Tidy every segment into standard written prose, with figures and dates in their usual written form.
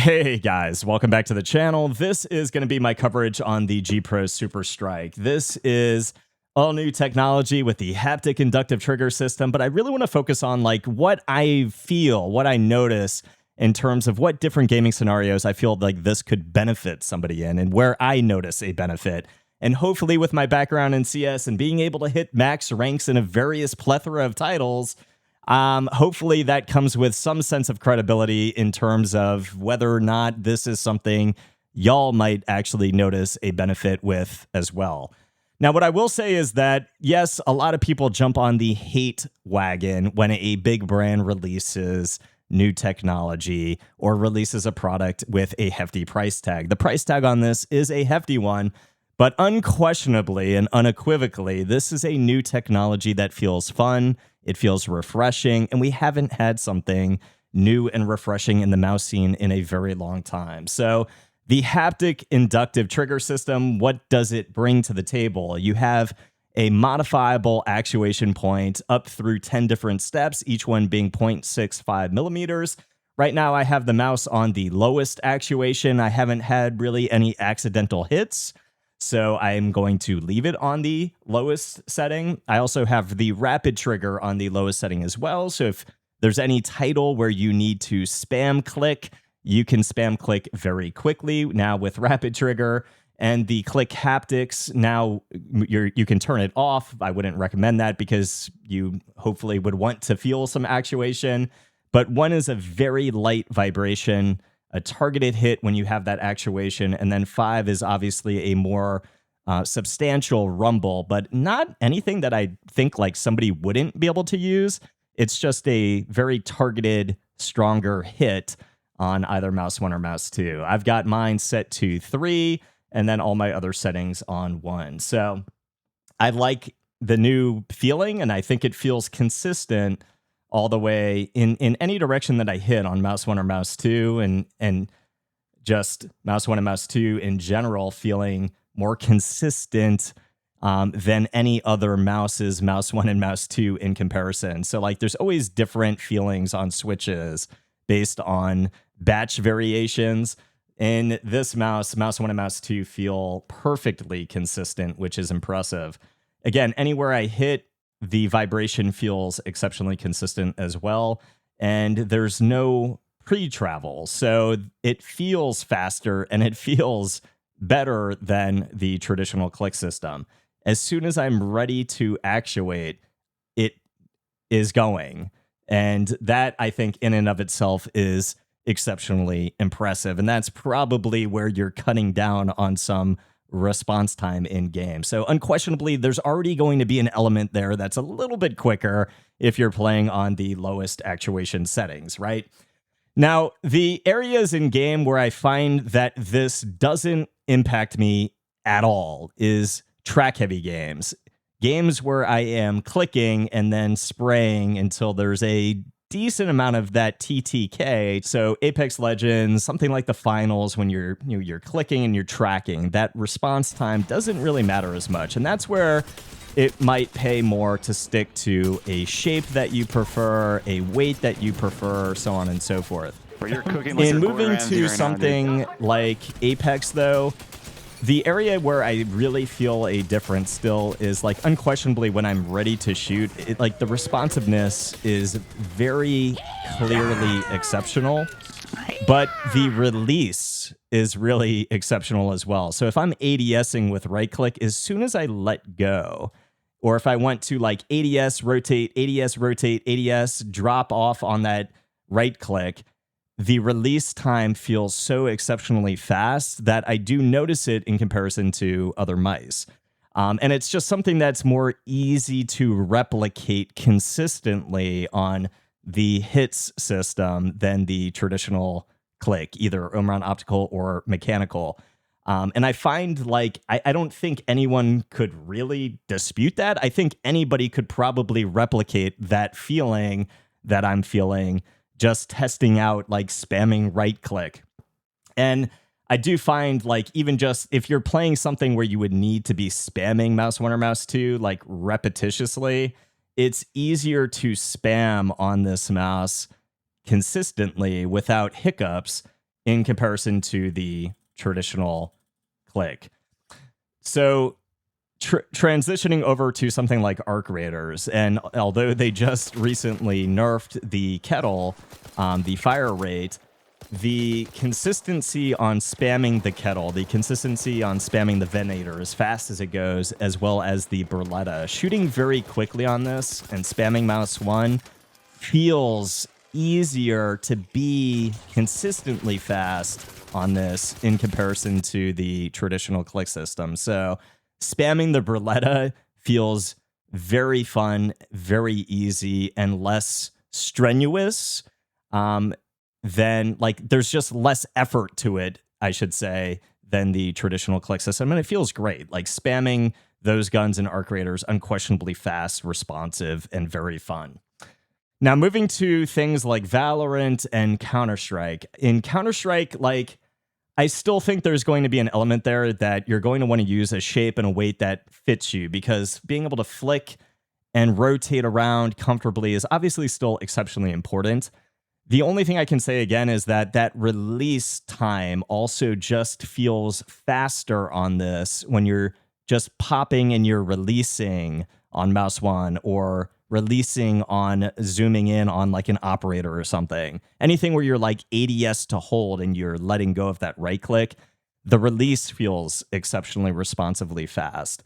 Hey guys, welcome back to the channel. This is going to be my coverage on the G Pro Superstrike. This is all new technology with the haptic inductive trigger system, but I really want to focus on like what I feel, what I notice in terms of what different gaming scenarios I feel like this could benefit somebody in and where I notice a benefit. And hopefully with my background in CS and being able to hit max ranks in a various plethora of titles, hopefully that comes with some sense of credibility in terms of whether or not this is something y'all might actually notice a benefit with as well. Now, what I will say is that, yes, a lot of people jump on the hate wagon when a big brand releases new technology or releases a product with a hefty price tag. The price tag on this is a hefty one, but unquestionably and unequivocally, this is a new technology that feels fun. It feels refreshing, and we haven't had something new and refreshing in the mouse scene in a very long time. So the haptic inductive trigger system, what does it bring to the table? You have a modifiable actuation point up through 10 different steps, each one being 0.65 millimeters. Right now, I have the mouse on the lowest actuation. I haven't had really any accidental hits, so I'm going to leave it on the lowest setting. I also have the rapid trigger on the lowest setting as well. So if there's any title where you need to spam click, you can spam click very quickly now with rapid trigger. And the click haptics, now you can turn it off. I wouldn't recommend that because you hopefully would want to feel some actuation. But one is a very light vibration, a targeted hit when you have that actuation, and then 5 is obviously a more substantial rumble, but not anything that I think like somebody wouldn't be able to use. It's just a very targeted, stronger hit on either mouse 1 or mouse 2. I've got mine set to 3, and then all my other settings on 1. So I like the new feeling, and I think it feels consistent all the way in any direction that I hit on mouse 1 or mouse 2, and just mouse 1 and mouse 2 in general feeling more consistent than any other mouses, mouse 1 and mouse 2 in comparison. So like there's always different feelings on switches based on batch variations. In this mouse 1 and mouse 2 feel perfectly consistent, which is impressive. Again, anywhere I hit, the vibration feels exceptionally consistent as well, and there's no pre-travel, so it feels faster and it feels better than the traditional click system. As soon as I'm ready to actuate, it is going, and that I think in and of itself is exceptionally impressive, and that's probably where you're cutting down on some response time in game. So unquestionably, there's already going to be an element there that's a little bit quicker if you're playing on the lowest actuation settings, right? Now, the areas in game where I find that this doesn't impact me at all is track-heavy games. Games where I am clicking and then spraying until there's a decent amount of that TTK. So Apex Legends, something like the finals, when you're clicking and you're tracking, that response time doesn't really matter as much. And that's where it might pay more to stick to a shape that you prefer, a weight that you prefer, so on and so forth. In moving to something like Apex, though, the area where I really feel a difference still is like unquestionably when I'm ready to shoot, like the responsiveness is very clearly exceptional, but the release is really exceptional as well. So if I'm ADSing with right click, as soon as I let go, or if I want to like ADS, rotate, ADS, drop off on that right click, the release time feels so exceptionally fast that I do notice it in comparison to other mice. And it's just something that's more easy to replicate consistently on the hits system than the traditional click, either Omron optical or mechanical. And I find like, I don't think anyone could really dispute that. I think anybody could probably replicate that feeling that I'm feeling just testing out like spamming right click. And I do find like even just if you're playing something where you would need to be spamming mouse 1 or mouse 2 like repetitiously, it's easier to spam on this mouse consistently without hiccups in comparison to the traditional click. So transitioning over to something like Arc Raiders, and although they just recently nerfed the kettle, the fire rate, the consistency on spamming the kettle, the consistency on spamming the Venator as fast as it goes, as well as the Berletta, shooting very quickly on this and spamming mouse 1 feels easier to be consistently fast on this in comparison to the traditional click system. So spamming the Berletta feels very fun, very easy, and less strenuous. Then, like, there's just less effort to it, I should say, than the traditional click system. And it feels great. Like, spamming those guns in Arc Raiders, unquestionably fast, responsive, and very fun. Now, moving to things like Valorant and Counter-Strike. In Counter-Strike, like, I still think there's going to be an element there that you're going to want to use a shape and a weight that fits you, because being able to flick and rotate around comfortably is obviously still exceptionally important. The only thing I can say again is that release time also just feels faster on this when you're just popping and you're releasing on mouse 1 or releasing on zooming in on like an operator or something. Anything where you're like ADS to hold and you're letting go of that right click, the release feels exceptionally responsively fast.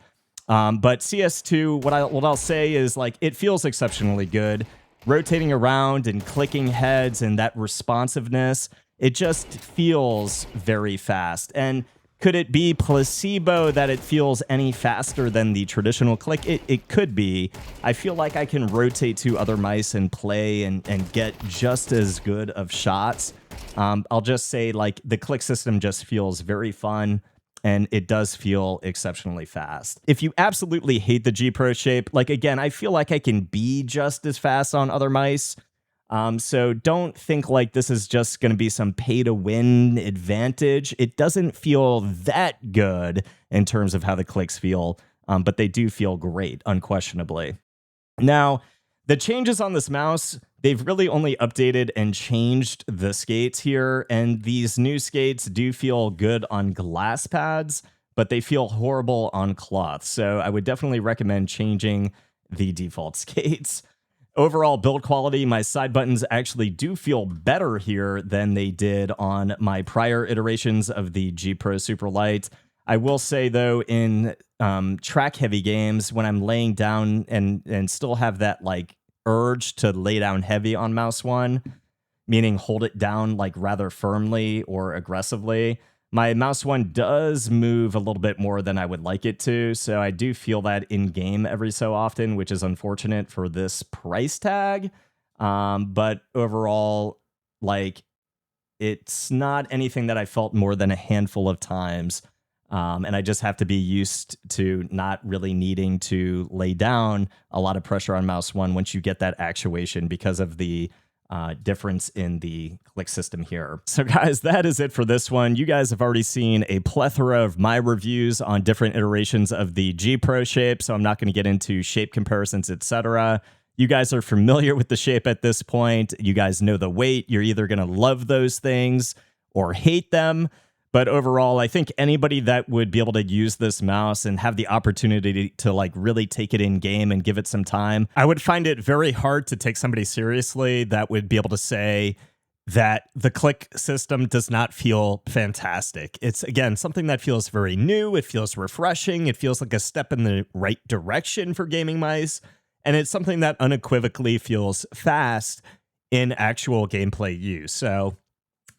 But CS2, what I'll say is like it feels exceptionally good. Rotating around and clicking heads and that responsiveness, it just feels very fast. And could it be placebo that it feels any faster than the traditional click? It could be. I feel like I can rotate to other mice and play and get just as good of shots. I'll just say like the click system just feels very fun, and it does feel exceptionally fast. If you absolutely hate the G Pro shape, like again, I feel like I can be just as fast on other mice. So don't think like this is just going to be some pay to win advantage. It doesn't feel that good in terms of how the clicks feel, but they do feel great, unquestionably. Now, the changes on this mouse, they've really only updated and changed the skates here, and these new skates do feel good on glass pads, but they feel horrible on cloth. So I would definitely recommend changing the default skates. Overall build quality, my side buttons actually do feel better here than they did on my prior iterations of the G Pro Superlight. I will say, though, in track-heavy games, when I'm laying down and still have that like urge to lay down heavy on mouse 1, meaning hold it down like rather firmly or aggressively, my mouse 1 does move a little bit more than I would like it to, so I do feel that in game every so often, which is unfortunate for this price tag. But overall, like, it's not anything that I felt more than a handful of times. And I just have to be used to not really needing to lay down a lot of pressure on mouse 1 once you get that actuation because of the difference in the click system here. So guys, that is it for this one. You guys have already seen a plethora of my reviews on different iterations of the G Pro shape, so I'm not going to get into shape comparisons, etc. You guys are familiar with the shape at this point. You guys know the weight. You're either going to love those things or hate them. But overall, I think anybody that would be able to use this mouse and have the opportunity to like really take it in game and give it some time, I would find it very hard to take somebody seriously that would be able to say that the click system does not feel fantastic. It's, again, something that feels very new. It feels refreshing. It feels like a step in the right direction for gaming mice. And it's something that unequivocally feels fast in actual gameplay use. So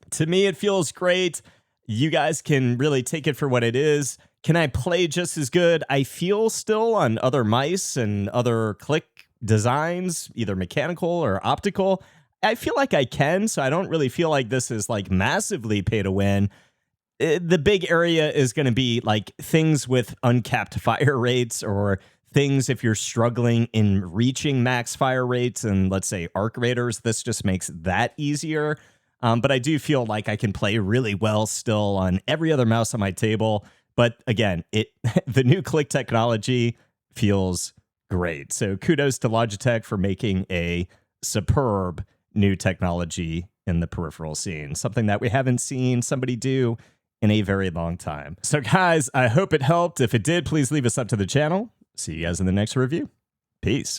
to me, it feels great. You guys can really take it for what it is. Can I play just as good? I feel still on other mice and other click designs, either mechanical or optical. I feel like I can, so I don't really feel like this is like massively pay to win. The big area is going to be like things with uncapped fire rates, or things if you're struggling in reaching max fire rates, and let's say Arc Raiders, this just makes that easier. But I do feel like I can play really well still on every other mouse on my table. But again, the new click technology feels great. So kudos to Logitech for making a superb new technology in the peripheral scene, something that we haven't seen somebody do in a very long time. So guys, I hope it helped. If it did, please leave a sub to the channel. See you guys in the next review. Peace.